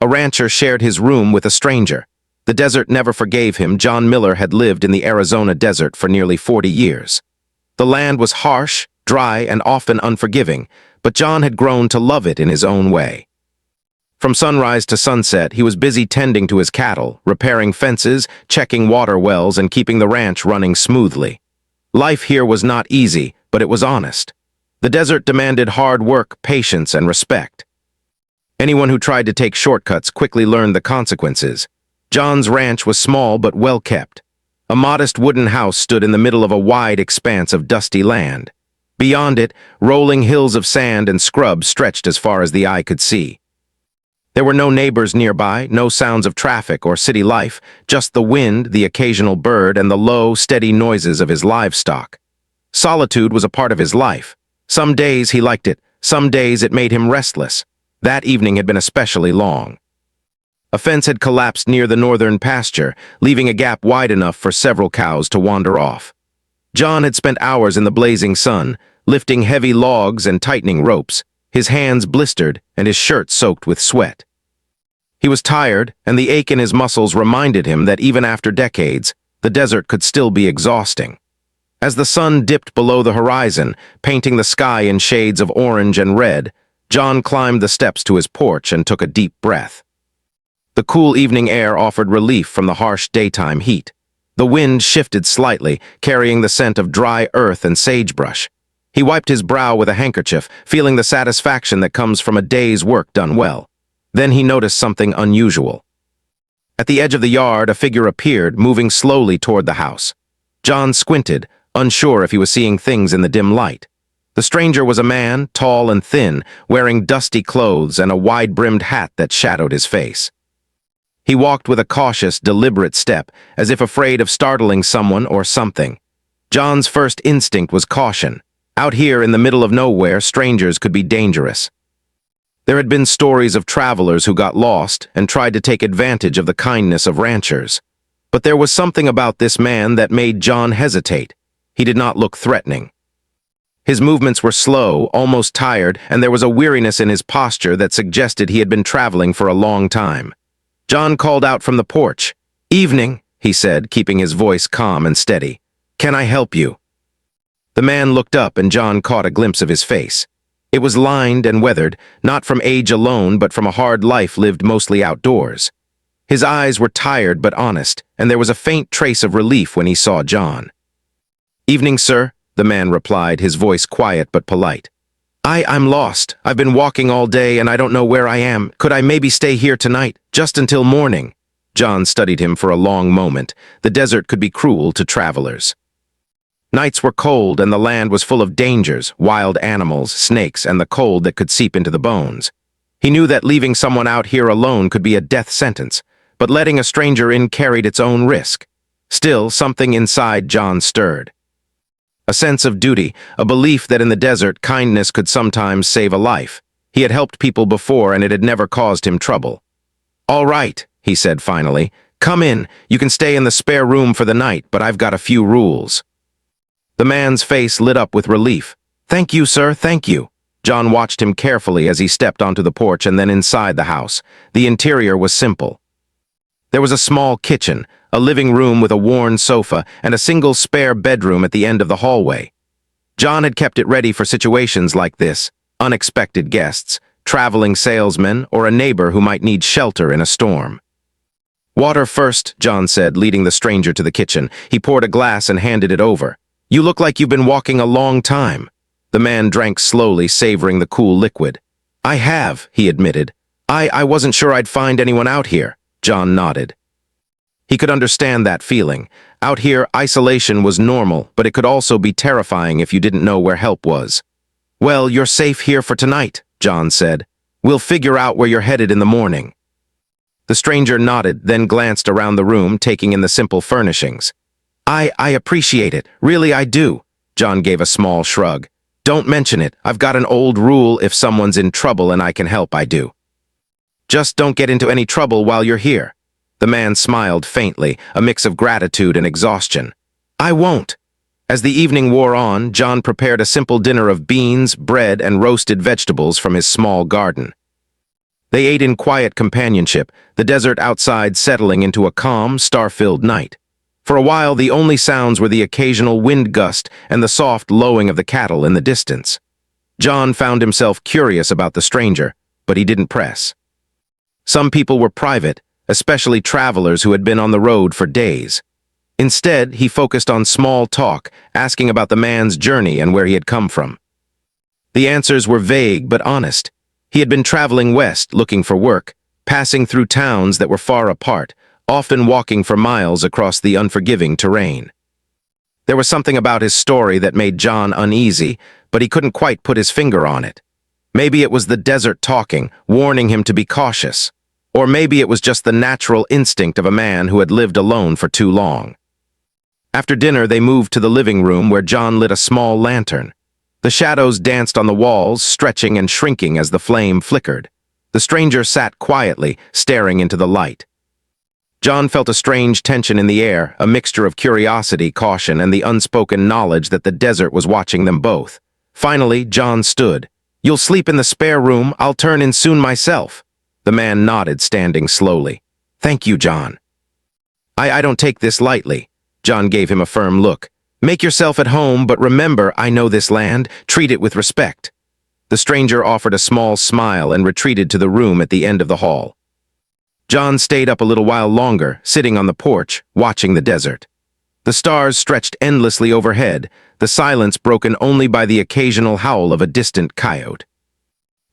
A rancher shared his room with a stranger. The desert never forgave him. John Miller had lived in the Arizona desert for nearly 40 years. The land was harsh, dry, and often unforgiving, but John had grown to love it in his own way. From sunrise to sunset, he was busy tending to his cattle, repairing fences, checking water wells, and keeping the ranch running smoothly. Life here was not easy, but it was honest. The desert demanded hard work, patience, and respect. Anyone who tried to take shortcuts quickly learned the consequences. John's ranch was small but well kept. A modest wooden house stood in the middle of a wide expanse of dusty land. Beyond it, rolling hills of sand and scrub stretched as far as the eye could see. There were no neighbors nearby, no sounds of traffic or city life, just the wind, the occasional bird, and the low, steady noises of his livestock. Solitude was a part of his life. Some days he liked it, some days it made him restless. That evening had been especially long. A fence had collapsed near the northern pasture, leaving a gap wide enough for several cows to wander off. John had spent hours in the blazing sun, lifting heavy logs and tightening ropes, his hands blistered and his shirt soaked with sweat. He was tired, and the ache in his muscles reminded him that even after decades, the desert could still be exhausting. As the sun dipped below the horizon, painting the sky in shades of orange and red, John climbed the steps to his porch and took a deep breath. The cool evening air offered relief from the harsh daytime heat. The wind shifted slightly, carrying the scent of dry earth and sagebrush. He wiped his brow with a handkerchief, feeling the satisfaction that comes from a day's work done well. Then he noticed something unusual. At the edge of the yard, a figure appeared, moving slowly toward the house. John squinted, unsure if he was seeing things in the dim light. The stranger was a man, tall and thin, wearing dusty clothes and a wide-brimmed hat that shadowed his face. He walked with a cautious, deliberate step, as if afraid of startling someone or something. John's first instinct was caution. Out here in the middle of nowhere, strangers could be dangerous. There had been stories of travelers who got lost and tried to take advantage of the kindness of ranchers. But there was something about this man that made John hesitate. He did not look threatening. His movements were slow, almost tired, and there was a weariness in his posture that suggested he had been traveling for a long time. John called out from the porch. "Evening," he said, keeping his voice calm and steady. "Can I help you?" The man looked up and John caught a glimpse of his face. It was lined and weathered, not from age alone but from a hard life lived mostly outdoors. His eyes were tired but honest, and there was a faint trace of relief when he saw John. "Evening, sir," the man replied, his voice quiet but polite. I'm lost. I've been walking all day and I don't know where I am. Could I maybe stay here tonight, just until morning?" John studied him for a long moment. The desert could be cruel to travelers. Nights were cold and the land was full of dangers, wild animals, snakes, and the cold that could seep into the bones. He knew that leaving someone out here alone could be a death sentence, but letting a stranger in carried its own risk. Still, something inside John stirred. A sense of duty, a belief that in the desert kindness could sometimes save a life. He had helped people before and it had never caused him trouble. "All right," he said finally. "Come in. You can stay in the spare room for the night, but I've got a few rules." The man's face lit up with relief. "Thank you, sir, thank you." John watched him carefully as he stepped onto the porch and then inside the house. The interior was simple. There was a small kitchen, a living room with a worn sofa, and a single spare bedroom at the end of the hallway. John had kept it ready for situations like this, unexpected guests, traveling salesmen, or a neighbor who might need shelter in a storm. "Water first," John said, leading the stranger to the kitchen. He poured a glass and handed it over. "You look like you've been walking a long time." The man drank slowly, savoring the cool liquid. "I have," he admitted. I wasn't sure I'd find anyone out here." John nodded. He could understand that feeling. Out here, isolation was normal, but it could also be terrifying if you didn't know where help was. "Well, you're safe here for tonight," John said. "We'll figure out where you're headed in the morning." The stranger nodded, then glanced around the room, taking in the simple furnishings. I appreciate it. Really, I do." John gave a small shrug. "Don't mention it. I've got an old rule: if someone's in trouble and I can help, I do. Just don't get into any trouble while you're here." The man smiled faintly, a mix of gratitude and exhaustion. "I won't." As the evening wore on, John prepared a simple dinner of beans, bread, and roasted vegetables from his small garden. They ate in quiet companionship, the desert outside settling into a calm, star-filled night. For a while, the only sounds were the occasional wind gust and the soft lowing of the cattle in the distance. John found himself curious about the stranger, but he didn't press. Some people were private, especially travelers who had been on the road for days. Instead, he focused on small talk, asking about the man's journey and where he had come from. The answers were vague but honest. He had been traveling west looking for work, passing through towns that were far apart, often walking for miles across the unforgiving terrain. There was something about his story that made John uneasy, but he couldn't quite put his finger on it. Maybe it was the desert talking, warning him to be cautious. Or maybe it was just the natural instinct of a man who had lived alone for too long. After dinner, they moved to the living room where John lit a small lantern. The shadows danced on the walls, stretching and shrinking as the flame flickered. The stranger sat quietly, staring into the light. John felt a strange tension in the air, a mixture of curiosity, caution, and the unspoken knowledge that the desert was watching them both. Finally, John stood. "You'll sleep in the spare room. I'll turn in soon myself." The man nodded, standing slowly. "Thank you, John." I don't take this lightly." John gave him a firm look. "Make yourself at home, but remember, I know this land. Treat it with respect." The stranger offered a small smile and retreated to the room at the end of the hall. John stayed up a little while longer, sitting on the porch, watching the desert. The stars stretched endlessly overhead, the silence broken only by the occasional howl of a distant coyote.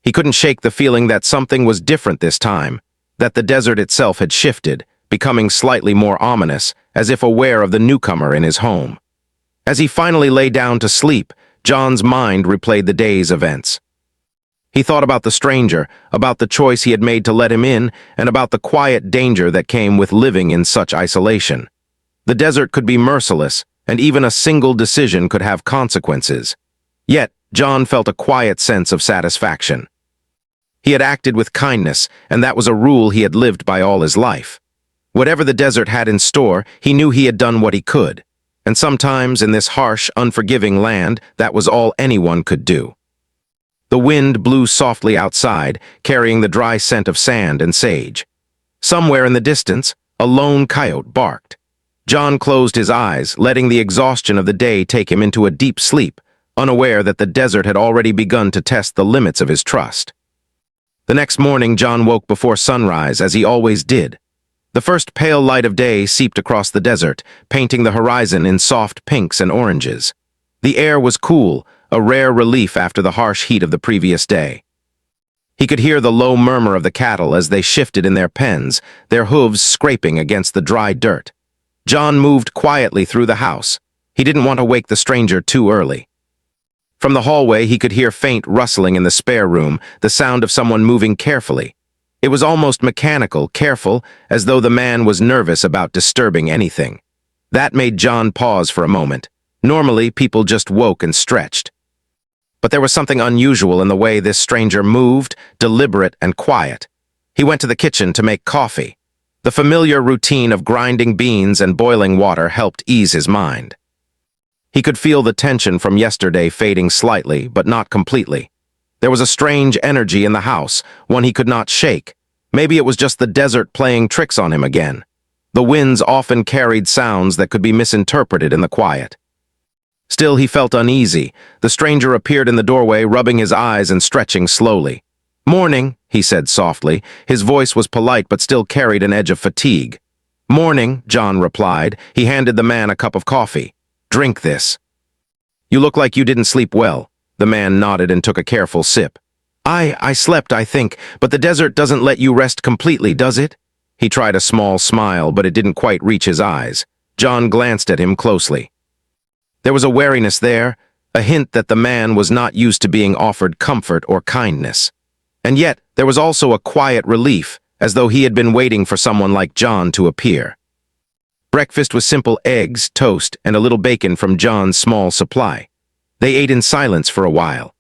He couldn't shake the feeling that something was different this time, that the desert itself had shifted, becoming slightly more ominous, as if aware of the newcomer in his home. As he finally lay down to sleep, John's mind replayed the day's events. He thought about the stranger, about the choice he had made to let him in, and about the quiet danger that came with living in such isolation. The desert could be merciless, and even a single decision could have consequences. Yet, John felt a quiet sense of satisfaction. He had acted with kindness, and that was a rule he had lived by all his life. Whatever the desert had in store, he knew he had done what he could. And sometimes, in this harsh, unforgiving land, that was all anyone could do. The wind blew softly outside, carrying the dry scent of sand and sage. Somewhere in the distance, a lone coyote barked. John closed his eyes, letting the exhaustion of the day take him into a deep sleep, unaware that the desert had already begun to test the limits of his trust. The next morning, John woke before sunrise, as he always did. The first pale light of day seeped across the desert, painting the horizon in soft pinks and oranges. The air was cool, a rare relief after the harsh heat of the previous day. He could hear the low murmur of the cattle as they shifted in their pens, their hooves scraping against the dry dirt. John moved quietly through the house. He didn't want to wake the stranger too early. From the hallway, he could hear faint rustling in the spare room, the sound of someone moving carefully. It was almost mechanical, careful, as though the man was nervous about disturbing anything. That made John pause for a moment. Normally, people just woke and stretched. But there was something unusual in the way this stranger moved, deliberate and quiet. He went to the kitchen to make coffee. The familiar routine of grinding beans and boiling water helped ease his mind. He could feel the tension from yesterday fading slightly, but not completely. There was a strange energy in the house, one he could not shake. Maybe it was just the desert playing tricks on him again. The winds often carried sounds that could be misinterpreted in the quiet. Still, he felt uneasy. The stranger appeared in the doorway, rubbing his eyes and stretching slowly. "Morning," he said softly. His voice was polite but still carried an edge of fatigue. "Morning," John replied. He handed the man a cup of coffee. "Drink this." "You look like you didn't sleep well." The man nodded and took a careful sip. I slept, I think, but the desert doesn't let you rest completely, does it?" He tried a small smile, but it didn't quite reach his eyes. John glanced at him closely. There was a wariness there, a hint that the man was not used to being offered comfort or kindness. And yet, there was also a quiet relief, as though he had been waiting for someone like John to appear. Breakfast was simple eggs, toast, and a little bacon from John's small supply. They ate in silence for a while.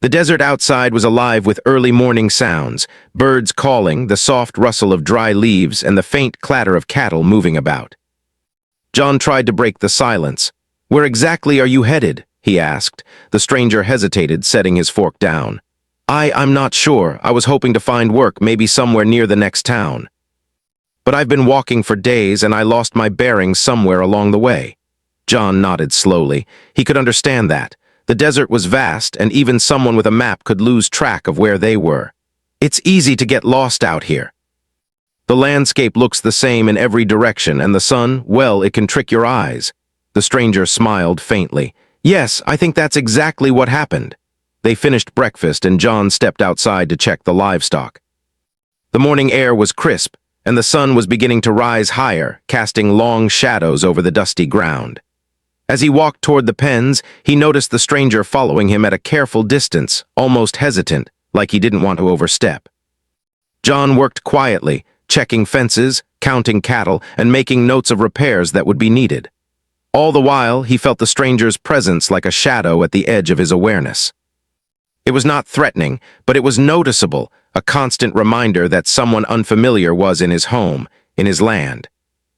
The desert outside was alive with early morning sounds, birds calling, the soft rustle of dry leaves, and the faint clatter of cattle moving about. John tried to break the silence. "Where exactly are you headed?" he asked. The stranger hesitated, setting his fork down. I'm not sure. I was hoping to find work, maybe somewhere near the next town. But I've been walking for days and I lost my bearings somewhere along the way. John nodded slowly. He could understand that. The desert was vast and even someone with a map could lose track of where they were. It's easy to get lost out here. The landscape looks the same in every direction and the sun, well, it can trick your eyes. The stranger smiled faintly. Yes, I think that's exactly what happened. They finished breakfast and John stepped outside to check the livestock. The morning air was crisp, and the sun was beginning to rise higher, casting long shadows over the dusty ground. As he walked toward the pens, he noticed the stranger following him at a careful distance, almost hesitant, like he didn't want to overstep. John worked quietly, checking fences, counting cattle, and making notes of repairs that would be needed. All the while, he felt the stranger's presence like a shadow at the edge of his awareness. It was not threatening, but it was noticeable, a constant reminder that someone unfamiliar was in his home, in his land.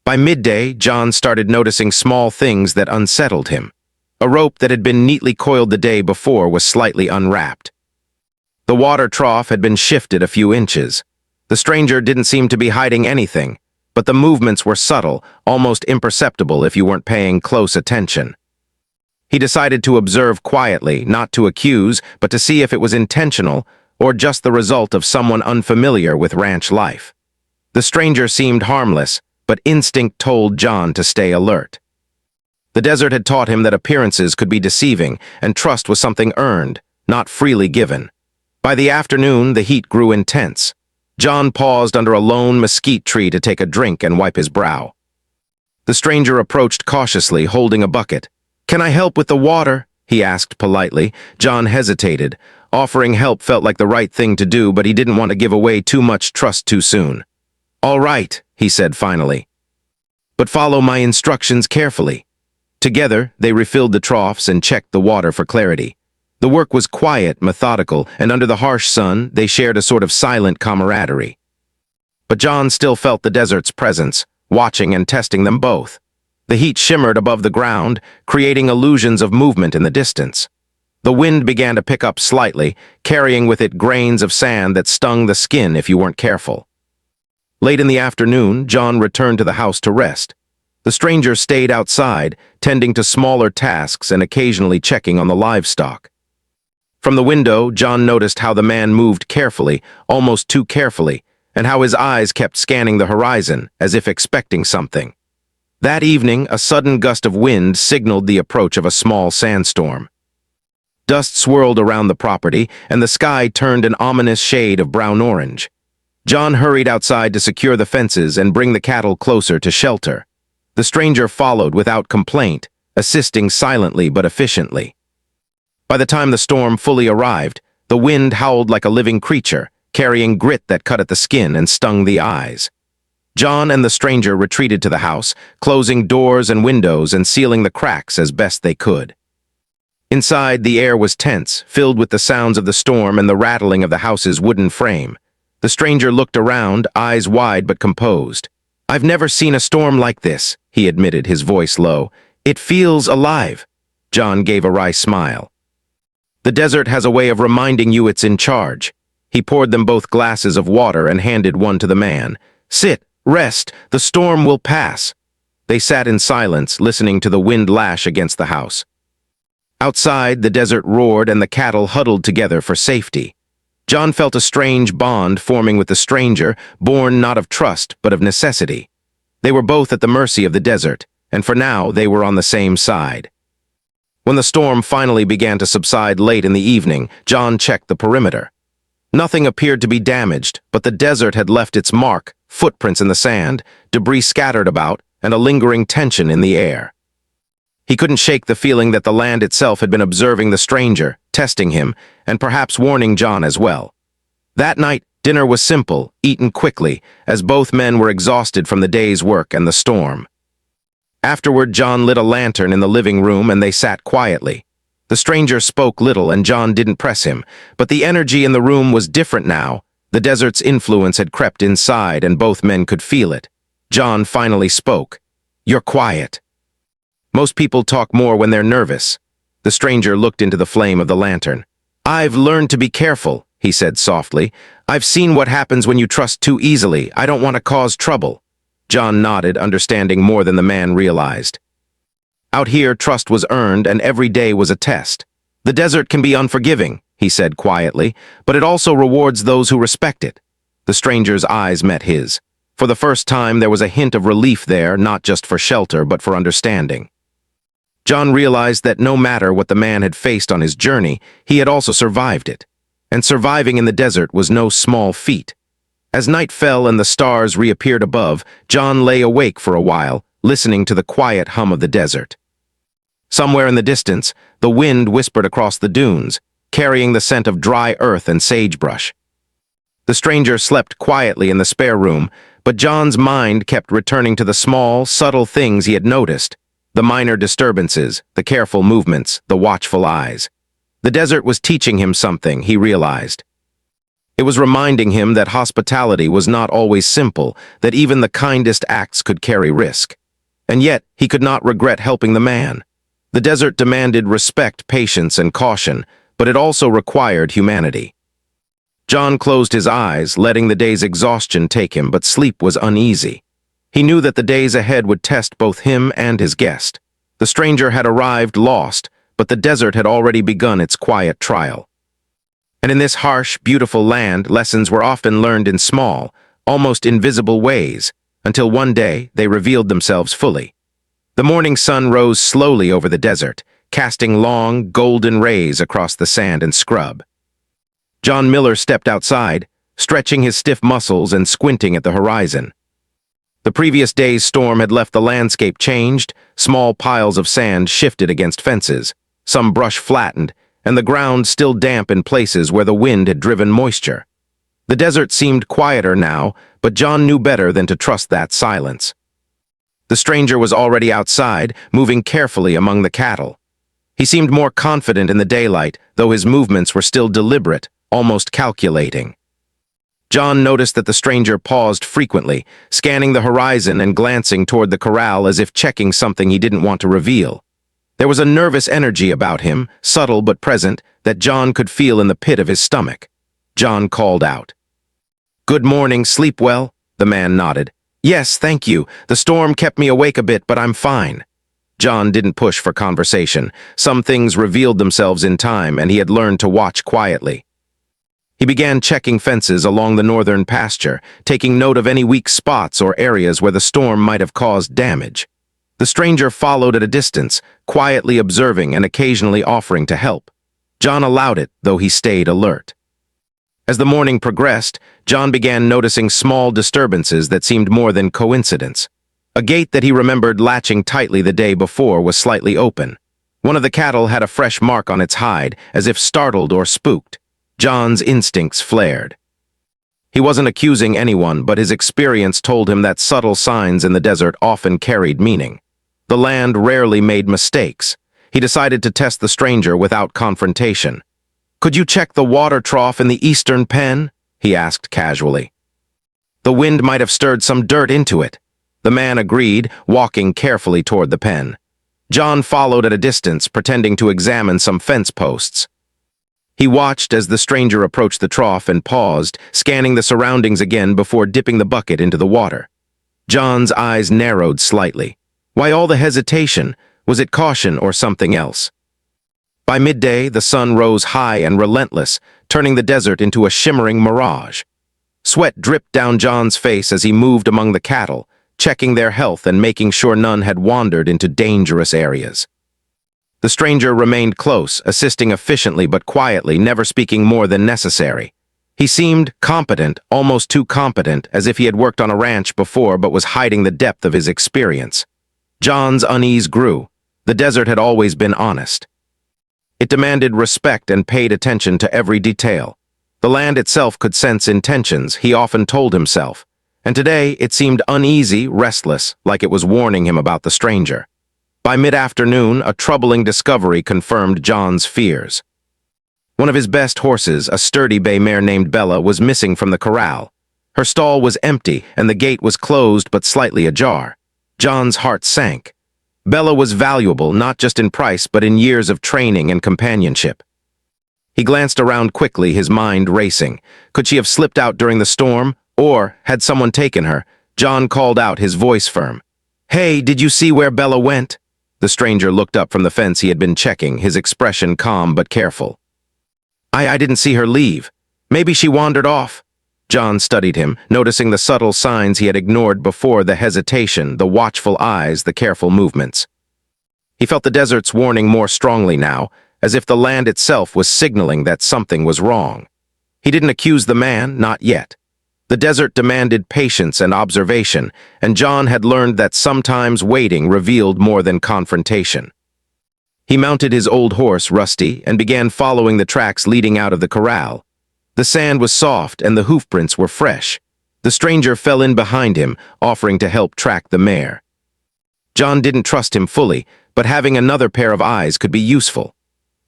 By midday, John started noticing small things that unsettled him. A rope that had been neatly coiled the day before was slightly unwrapped. The water trough had been shifted a few inches. The stranger didn't seem to be hiding anything, but the movements were subtle, almost imperceptible if you weren't paying close attention. He decided to observe quietly, not to accuse, but to see if it was intentional or just the result of someone unfamiliar with ranch life. The stranger seemed harmless, but instinct told John to stay alert. The desert had taught him that appearances could be deceiving, and trust was something earned, not freely given. By the afternoon, the heat grew intense. John paused under a lone mesquite tree to take a drink and wipe his brow. The stranger approached cautiously, holding a bucket. "Can I help with the water?" he asked politely. John hesitated. Offering help felt like the right thing to do, but he didn't want to give away too much trust too soon. "All right," he said finally. "But follow my instructions carefully." Together, they refilled the troughs and checked the water for clarity. The work was quiet, methodical, and under the harsh sun, they shared a sort of silent camaraderie. But John still felt the desert's presence, watching and testing them both. The heat shimmered above the ground, creating illusions of movement in the distance. The wind began to pick up slightly, carrying with it grains of sand that stung the skin if you weren't careful. Late in the afternoon, John returned to the house to rest. The stranger stayed outside, tending to smaller tasks and occasionally checking on the livestock. From the window, John noticed how the man moved carefully, almost too carefully, and how his eyes kept scanning the horizon, as if expecting something. That evening, a sudden gust of wind signaled the approach of a small sandstorm. Dust swirled around the property, and the sky turned an ominous shade of brown-orange. John hurried outside to secure the fences and bring the cattle closer to shelter. The stranger followed without complaint, assisting silently but efficiently. By the time the storm fully arrived, the wind howled like a living creature, carrying grit that cut at the skin and stung the eyes. John and the stranger retreated to the house, closing doors and windows and sealing the cracks as best they could. Inside, the air was tense, filled with the sounds of the storm and the rattling of the house's wooden frame. The stranger looked around, eyes wide but composed. "I've never seen a storm like this," he admitted, his voice low. "It feels alive." John gave a wry smile. "The desert has a way of reminding you it's in charge." He poured them both glasses of water and handed one to the man. "Sit. Rest, the storm will pass." They sat in silence, listening to the wind lash against the house. Outside, the desert roared and the cattle huddled together for safety. John felt a strange bond forming with the stranger, born not of trust, but of necessity. They were both at the mercy of the desert, and for now they were on the same side. When the storm finally began to subside late in the evening, John checked the perimeter. Nothing appeared to be damaged, but the desert had left its mark, footprints in the sand, debris scattered about, and a lingering tension in the air. He couldn't shake the feeling that the land itself had been observing the stranger, testing him, and perhaps warning John as well. That night, dinner was simple, eaten quickly, as both men were exhausted from the day's work and the storm. Afterward, John lit a lantern in the living room and they sat quietly. The stranger spoke little and John didn't press him, but the energy in the room was different now. The desert's influence had crept inside and both men could feel it. John finally spoke. "You're quiet." "Most people talk more when they're nervous." The stranger looked into the flame of the lantern. "I've learned to be careful," he said softly. "I've seen what happens when you trust too easily. I don't want to cause trouble." John nodded, understanding more than the man realized. Out here, trust was earned, and every day was a test. "The desert can be unforgiving," he said quietly, "but it also rewards those who respect it." The stranger's eyes met his. For the first time, there was a hint of relief there, not just for shelter, but for understanding. John realized that no matter what the man had faced on his journey, he had also survived it. And surviving in the desert was no small feat. As night fell and the stars reappeared above, John lay awake for a while, listening to the quiet hum of the desert. Somewhere in the distance, the wind whispered across the dunes, carrying the scent of dry earth and sagebrush. The stranger slept quietly in the spare room, but John's mind kept returning to the small, subtle things he had noticed, the minor disturbances, the careful movements, the watchful eyes. The desert was teaching him something, he realized. It was reminding him that hospitality was not always simple, that even the kindest acts could carry risk. And yet, he could not regret helping the man. The desert demanded respect, patience, and caution, but it also required humanity. John closed his eyes, letting the day's exhaustion take him, but sleep was uneasy. He knew that the days ahead would test both him and his guest. The stranger had arrived lost, but the desert had already begun its quiet trial. And in this harsh, beautiful land, lessons were often learned in small, almost invisible ways, until one day they revealed themselves fully. The morning sun rose slowly over the desert, casting long, golden rays across the sand and scrub. John Miller stepped outside, stretching his stiff muscles and squinting at the horizon. The previous day's storm had left the landscape changed, small piles of sand shifted against fences, some brush flattened, and the ground still damp in places where the wind had driven moisture. The desert seemed quieter now, but John knew better than to trust that silence. The stranger was already outside, moving carefully among the cattle. He seemed more confident in the daylight, though his movements were still deliberate, almost calculating. John noticed that the stranger paused frequently, scanning the horizon and glancing toward the corral as if checking something he didn't want to reveal. There was a nervous energy about him, subtle but present, that John could feel in the pit of his stomach. John called out. "Good morning, sleep well?" The man nodded. "Yes, thank you. The storm kept me awake a bit, but I'm fine." John didn't push for conversation. Some things revealed themselves in time, and he had learned to watch quietly. He began checking fences along the northern pasture, taking note of any weak spots or areas where the storm might have caused damage. The stranger followed at a distance, quietly observing and occasionally offering to help. John allowed it, though he stayed alert. As the morning progressed, John began noticing small disturbances that seemed more than coincidence. A gate that he remembered latching tightly the day before was slightly open. One of the cattle had a fresh mark on its hide, as if startled or spooked. John's instincts flared. He wasn't accusing anyone, but his experience told him that subtle signs in the desert often carried meaning. The land rarely made mistakes. He decided to test the stranger without confrontation. "Could you check the water trough in the eastern pen?" he asked casually. "The wind might have stirred some dirt into it." The man agreed, walking carefully toward the pen. John followed at a distance, pretending to examine some fence posts. He watched as the stranger approached the trough and paused, scanning the surroundings again before dipping the bucket into the water. John's eyes narrowed slightly. Why all the hesitation? Was it caution or something else? By midday, the sun rose high and relentless, turning the desert into a shimmering mirage. Sweat dripped down John's face as he moved among the cattle, checking their health and making sure none had wandered into dangerous areas. The stranger remained close, assisting efficiently but quietly, never speaking more than necessary. He seemed competent, almost too competent, as if he had worked on a ranch before but was hiding the depth of his experience. John's unease grew. The desert had always been honest. It demanded respect and paid attention to every detail. The land itself could sense intentions, he often told himself, and today it seemed uneasy, restless, like it was warning him about the stranger. By mid-afternoon, a troubling discovery confirmed John's fears. One of his best horses, a sturdy bay mare named Bella, was missing from the corral. Her stall was empty, and the gate was closed but slightly ajar. John's heart sank. Bella was valuable, not just in price, but in years of training and companionship. He glanced around quickly, his mind racing. Could she have slipped out during the storm? Or had someone taken her? John called out, his voice firm. "Hey, did you see where Bella went?" The stranger looked up from the fence he had been checking, his expression calm but careful. I didn't see her leave. Maybe she wandered off." John studied him, noticing the subtle signs he had ignored before, the hesitation, the watchful eyes, the careful movements. He felt the desert's warning more strongly now, as if the land itself was signaling that something was wrong. He didn't accuse the man, not yet. The desert demanded patience and observation, and John had learned that sometimes waiting revealed more than confrontation. He mounted his old horse, Rusty, and began following the tracks leading out of the corral. The sand was soft and the hoofprints were fresh. The stranger fell in behind him, offering to help track the mare. John didn't trust him fully, but having another pair of eyes could be useful.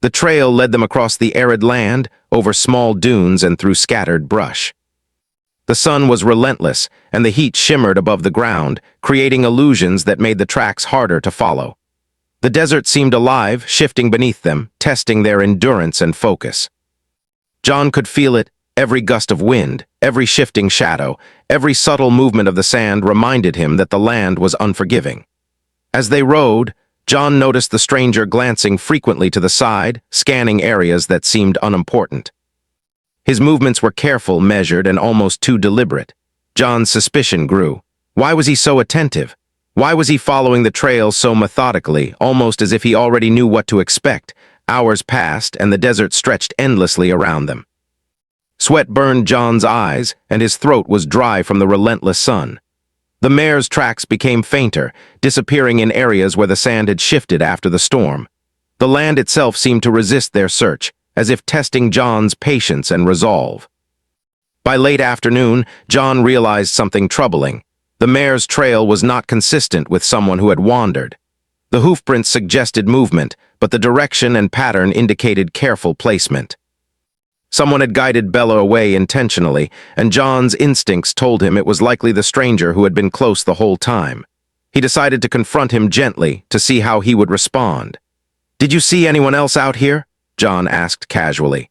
The trail led them across the arid land, over small dunes and through scattered brush. The sun was relentless, and the heat shimmered above the ground, creating illusions that made the tracks harder to follow. The desert seemed alive, shifting beneath them, testing their endurance and focus. John could feel it. Every gust of wind, every shifting shadow, every subtle movement of the sand reminded him that the land was unforgiving. As they rode, John noticed the stranger glancing frequently to the side, scanning areas that seemed unimportant. His movements were careful, measured, and almost too deliberate. John's suspicion grew. Why was he so attentive? Why was he following the trail so methodically, almost as if he already knew what to expect? Hours passed, and the desert stretched endlessly around them. Sweat burned John's eyes, and his throat was dry from the relentless sun. The mare's tracks became fainter, disappearing in areas where the sand had shifted after the storm. The land itself seemed to resist their search, as if testing John's patience and resolve. By late afternoon, John realized something troubling. The mare's trail was not consistent with someone who had wandered. The hoofprints suggested movement, but the direction and pattern indicated careful placement. Someone had guided Bella away intentionally, and John's instincts told him it was likely the stranger who had been close the whole time. He decided to confront him gently to see how he would respond. "Did you see anyone else out here?" John asked casually.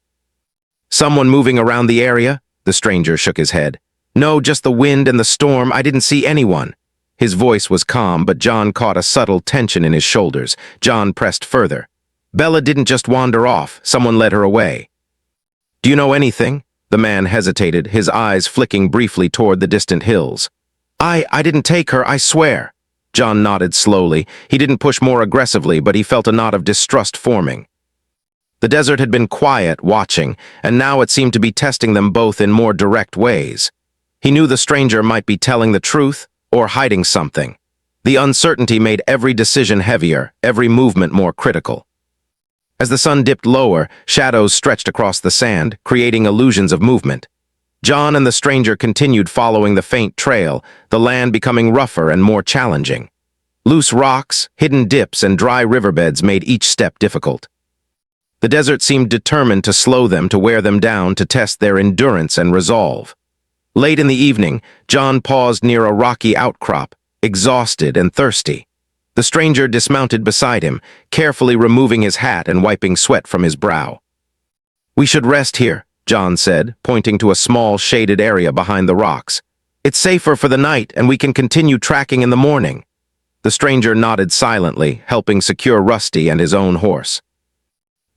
"Someone moving around the area?" The stranger shook his head. "No, just the wind and the storm. I didn't see anyone." His voice was calm, but John caught a subtle tension in his shoulders. John pressed further. "Bella didn't just wander off. Someone led her away." "Do you know anything?" The man hesitated, his eyes flicking briefly toward the distant hills. I didn't take her, I swear." John nodded slowly. He didn't push more aggressively, but he felt a knot of distrust forming. The desert had been quiet, watching, and now it seemed to be testing them both in more direct ways. He knew the stranger might be telling the truth or hiding something. The uncertainty made every decision heavier, every movement more critical. As the sun dipped lower, shadows stretched across the sand, creating illusions of movement. John and the stranger continued following the faint trail, the land becoming rougher and more challenging. Loose rocks, hidden dips, and dry riverbeds made each step difficult. The desert seemed determined to slow them, to wear them down, to test their endurance and resolve. Late in the evening, John paused near a rocky outcrop, exhausted and thirsty. The stranger dismounted beside him, carefully removing his hat and wiping sweat from his brow. "We should rest here," John said, pointing to a small shaded area behind the rocks. "It's safer for the night, and we can continue tracking in the morning." The stranger nodded silently, helping secure Rusty and his own horse.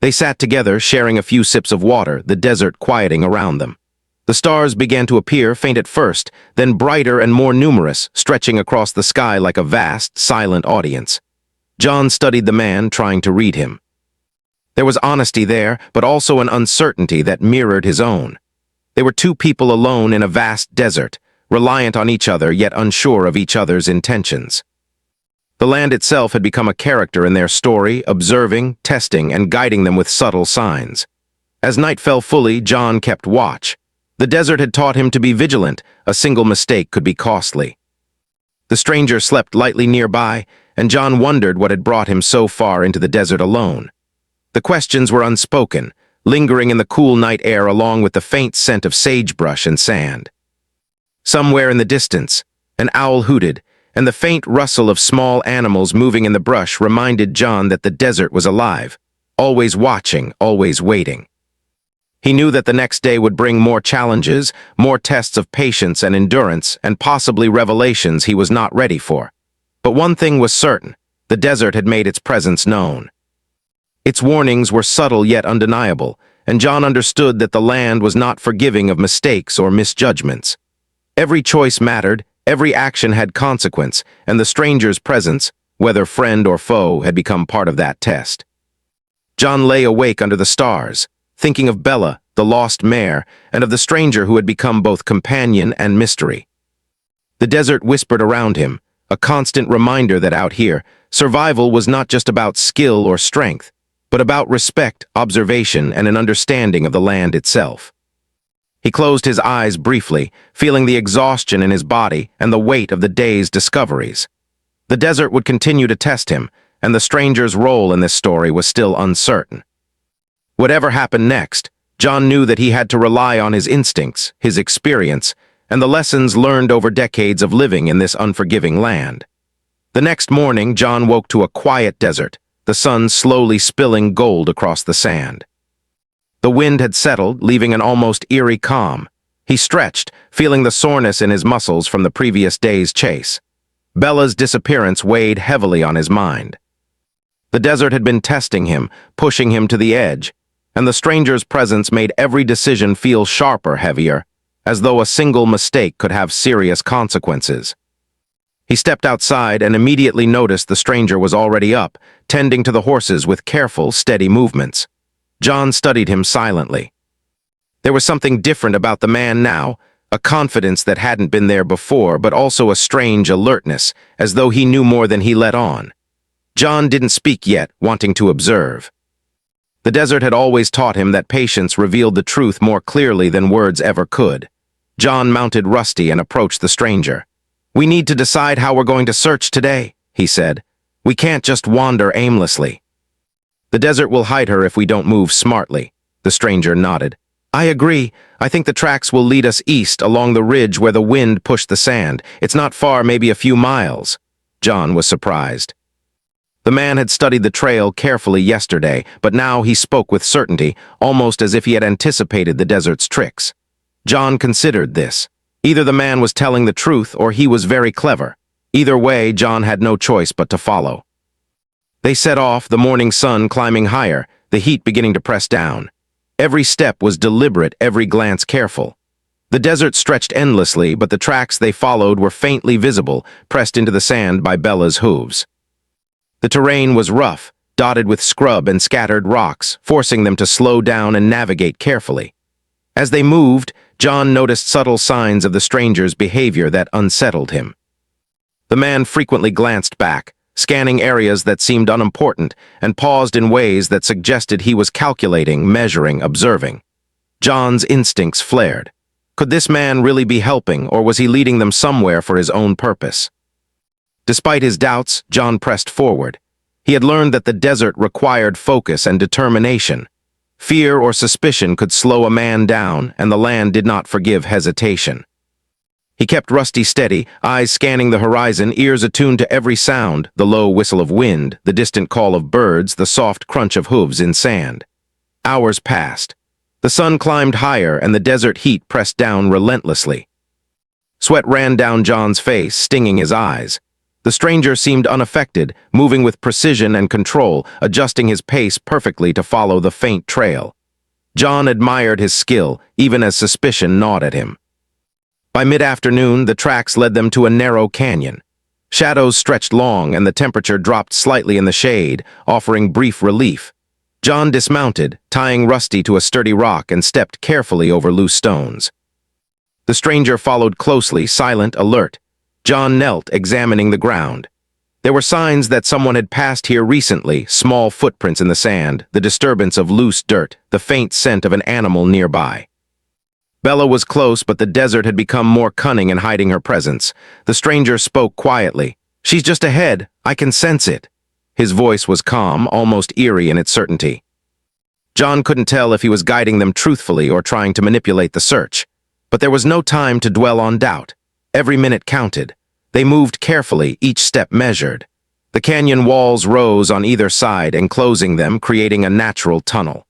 They sat together, sharing a few sips of water, the desert quieting around them. The stars began to appear, faint at first, then brighter and more numerous, stretching across the sky like a vast, silent audience. John studied the man, trying to read him. There was honesty there, but also an uncertainty that mirrored his own. They were two people alone in a vast desert, reliant on each other yet unsure of each other's intentions. The land itself had become a character in their story, observing, testing, and guiding them with subtle signs. As night fell fully, John kept watch. The desert had taught him to be vigilant. A single mistake could be costly. The stranger slept lightly nearby, and John wondered what had brought him so far into the desert alone. The questions were unspoken, lingering in the cool night air along with the faint scent of sagebrush and sand. Somewhere in the distance, an owl hooted, and the faint rustle of small animals moving in the brush reminded John that the desert was alive, always watching, always waiting. He knew that the next day would bring more challenges, more tests of patience and endurance, and possibly revelations he was not ready for. But one thing was certain: the desert had made its presence known. Its warnings were subtle yet undeniable, and John understood that the land was not forgiving of mistakes or misjudgments. Every choice mattered, every action had consequence, and the stranger's presence, whether friend or foe, had become part of that test. John lay awake under the stars, thinking of Bella, the lost mare, and of the stranger who had become both companion and mystery. The desert whispered around him, a constant reminder that out here, survival was not just about skill or strength, but about respect, observation, and an understanding of the land itself. He closed his eyes briefly, feeling the exhaustion in his body and the weight of the day's discoveries. The desert would continue to test him, and the stranger's role in this story was still uncertain. Whatever happened next, John knew that he had to rely on his instincts, his experience, and the lessons learned over decades of living in this unforgiving land. The next morning, John woke to a quiet desert, the sun slowly spilling gold across the sand. The wind had settled, leaving an almost eerie calm. He stretched, feeling the soreness in his muscles from the previous day's chase. Bella's disappearance weighed heavily on his mind. The desert had been testing him, pushing him to the edge, and the stranger's presence made every decision feel sharper, heavier, as though a single mistake could have serious consequences. He stepped outside and immediately noticed the stranger was already up, tending to the horses with careful, steady movements. John studied him silently. There was something different about the man now, a confidence that hadn't been there before, but also a strange alertness, as though he knew more than he let on. John didn't speak yet, wanting to observe. The desert had always taught him that patience revealed the truth more clearly than words ever could. John mounted Rusty and approached the stranger. "We need to decide how we're going to search today," he said. "We can't just wander aimlessly." "The desert will hide her if we don't move smartly," the stranger nodded. "I agree. I think the tracks will lead us east along the ridge where the wind pushed the sand. It's not far, maybe a few miles." John was surprised. The man had studied the trail carefully yesterday, but now he spoke with certainty, almost as if he had anticipated the desert's tricks. John considered this. Either the man was telling the truth or he was very clever. Either way, John had no choice but to follow. They set off, the morning sun climbing higher, the heat beginning to press down. Every step was deliberate, every glance careful. The desert stretched endlessly, but the tracks they followed were faintly visible, pressed into the sand by Bella's hooves. The terrain was rough, dotted with scrub and scattered rocks, forcing them to slow down and navigate carefully. As they moved, John noticed subtle signs of the stranger's behavior that unsettled him. The man frequently glanced back, scanning areas that seemed unimportant, and paused in ways that suggested he was calculating, measuring, observing. John's instincts flared. Could this man really be helping, or was he leading them somewhere for his own purpose? Despite his doubts, John pressed forward. He had learned that the desert required focus and determination. Fear or suspicion could slow a man down, and the land did not forgive hesitation. He kept Rusty steady, eyes scanning the horizon, ears attuned to every sound, the low whistle of wind, the distant call of birds, the soft crunch of hooves in sand. Hours passed. The sun climbed higher, and the desert heat pressed down relentlessly. Sweat ran down John's face, stinging his eyes. The stranger seemed unaffected, moving with precision and control, adjusting his pace perfectly to follow the faint trail. John admired his skill, even as suspicion gnawed at him. By mid-afternoon, the tracks led them to a narrow canyon. Shadows stretched long, and the temperature dropped slightly in the shade, offering brief relief. John dismounted, tying Rusty to a sturdy rock, and stepped carefully over loose stones. The stranger followed closely, silent, alert. John knelt, examining the ground. There were signs that someone had passed here recently, small footprints in the sand, the disturbance of loose dirt, the faint scent of an animal nearby. Bella was close, but the desert had become more cunning in hiding her presence. The stranger spoke quietly. "She's just ahead. I can sense it." His voice was calm, almost eerie in its certainty. John couldn't tell if he was guiding them truthfully or trying to manipulate the search. But there was no time to dwell on doubt. Every minute counted. They moved carefully, each step measured. The canyon walls rose on either side, enclosing them, creating a natural tunnel.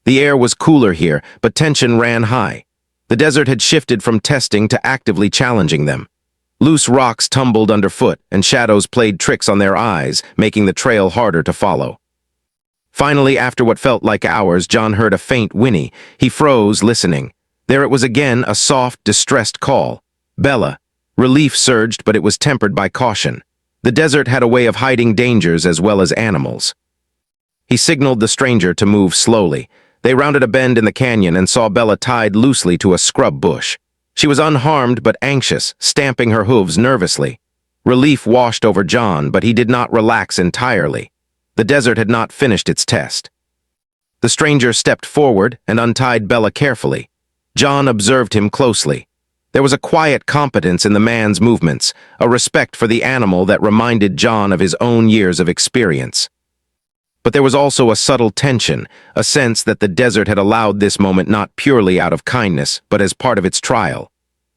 The air was cooler here, but tension ran high. The desert had shifted from testing to actively challenging them. Loose rocks tumbled underfoot, and shadows played tricks on their eyes, making the trail harder to follow. Finally, after what felt like hours, John heard a faint whinny. He froze, listening. There it was again, a soft, distressed call. Bella. Relief surged, but it was tempered by caution. The desert had a way of hiding dangers as well as animals. He signaled the stranger to move slowly. They rounded a bend in the canyon and saw Bella tied loosely to a scrub bush. She was unharmed but anxious, stamping her hooves nervously. Relief washed over John, but he did not relax entirely. The desert had not finished its test. The stranger stepped forward and untied Bella carefully. John observed him closely. There was a quiet competence in the man's movements, a respect for the animal that reminded John of his own years of experience. But there was also a subtle tension, a sense that the desert had allowed this moment not purely out of kindness, but as part of its trial.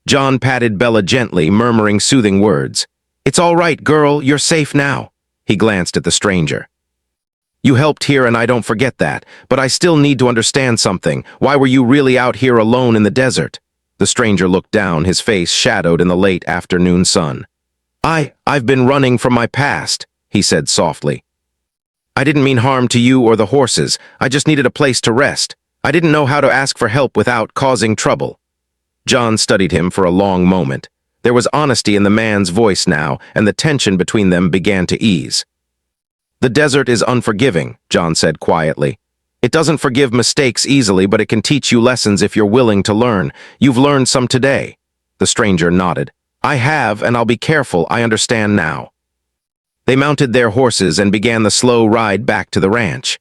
John patted Bella gently, murmuring soothing words. "It's all right, girl, you're safe now." He glanced at the stranger. "You helped here and I don't forget that, but I still need to understand something. Why were you really out here alone in the desert?" The stranger looked down, his face shadowed in the late afternoon sun. I've been running from my past," he said softly. "I didn't mean harm to you or the horses. I just needed a place to rest. I didn't know how to ask for help without causing trouble." John studied him for a long moment. There was honesty in the man's voice now, and the tension between them began to ease. "The desert is unforgiving," John said quietly. "It doesn't forgive mistakes easily, but it can teach you lessons if you're willing to learn. You've learned some today." The stranger nodded. "I have, and I'll be careful. I understand now." They mounted their horses and began the slow ride back to the ranch.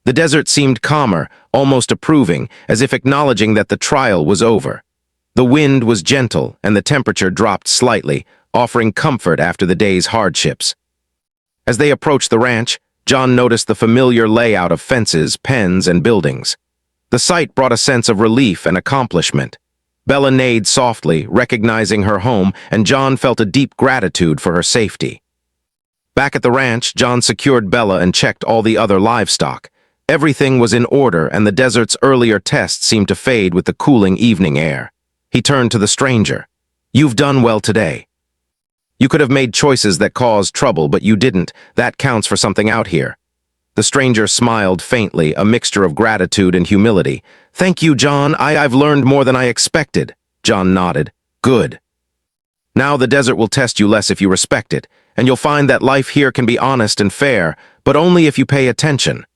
The desert seemed calmer, almost approving, as if acknowledging that the trial was over. The wind was gentle, and the temperature dropped slightly, offering comfort after the day's hardships. As they approached the ranch, John noticed the familiar layout of fences, pens, and buildings. The sight brought a sense of relief and accomplishment. Bella neighed softly, recognizing her home, and John felt a deep gratitude for her safety. Back at the ranch, John secured Bella and checked all the other livestock. Everything was in order, and the desert's earlier tests seemed to fade with the cooling evening air. He turned to the stranger. "You've done well today. You could have made choices that caused trouble, but you didn't. That counts for something out here." The stranger smiled faintly, a mixture of gratitude and humility. "Thank you, John. I've learned more than I expected." John nodded. "Good. Now the desert will test you less if you respect it, and you'll find that life here can be honest and fair, but only if you pay attention."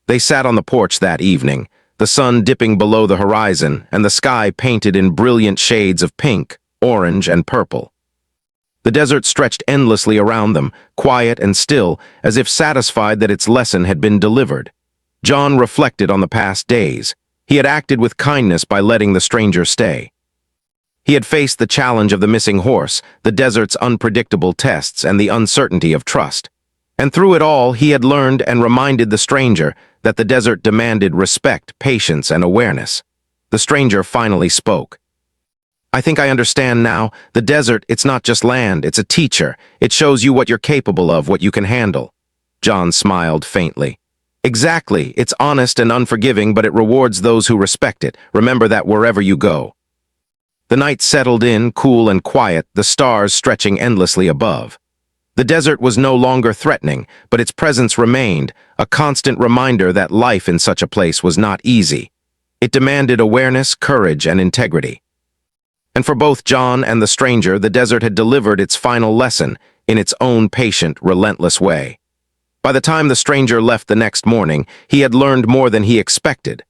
They sat on the porch that evening, the sun dipping below the horizon and the sky painted in brilliant shades of pink, orange, and purple. The desert stretched endlessly around them, quiet and still, as if satisfied that its lesson had been delivered. John reflected on the past days. He had acted with kindness by letting the stranger stay. He had faced the challenge of the missing horse, the desert's unpredictable tests, and the uncertainty of trust. And through it all, he had learned and reminded the stranger that the desert demanded respect, patience, and awareness. The stranger finally spoke. "I think I understand now. The desert, it's not just land, it's a teacher. It shows you what you're capable of, what you can handle." John smiled faintly. "Exactly. It's honest and unforgiving, but it rewards those who respect it. Remember that wherever you go." The night settled in, cool and quiet, the stars stretching endlessly above. The desert was no longer threatening, but its presence remained, a constant reminder that life in such a place was not easy. It demanded awareness, courage, and integrity. And for both John and the stranger, the desert had delivered its final lesson in its own patient, relentless way. By the time the stranger left the next morning, he had learned more than he expected.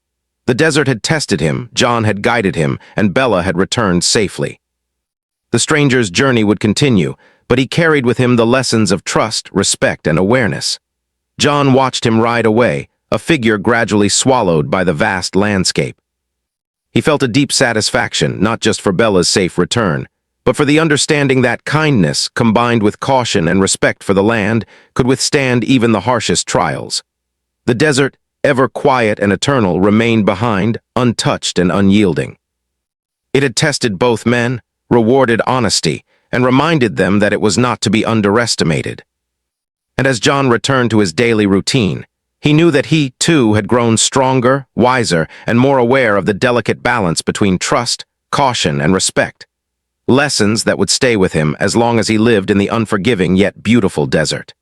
The desert had tested him, John had guided him, and Bella had returned safely. The stranger's journey would continue, but he carried with him the lessons of trust, respect, and awareness. John watched him ride away, a figure gradually swallowed by the vast landscape. He felt a deep satisfaction, not just for Bella's safe return, but for the understanding that kindness, combined with caution and respect for the land, could withstand even the harshest trials. The desert, ever quiet and eternal, remained behind, untouched and unyielding. It had tested both men, rewarded honesty, and reminded them that it was not to be underestimated. And as John returned to his daily routine, He knew that he, too, had grown stronger, wiser, and more aware of the delicate balance between trust, caution, and respect. Lessons that would stay with him as long as he lived in the unforgiving yet beautiful desert.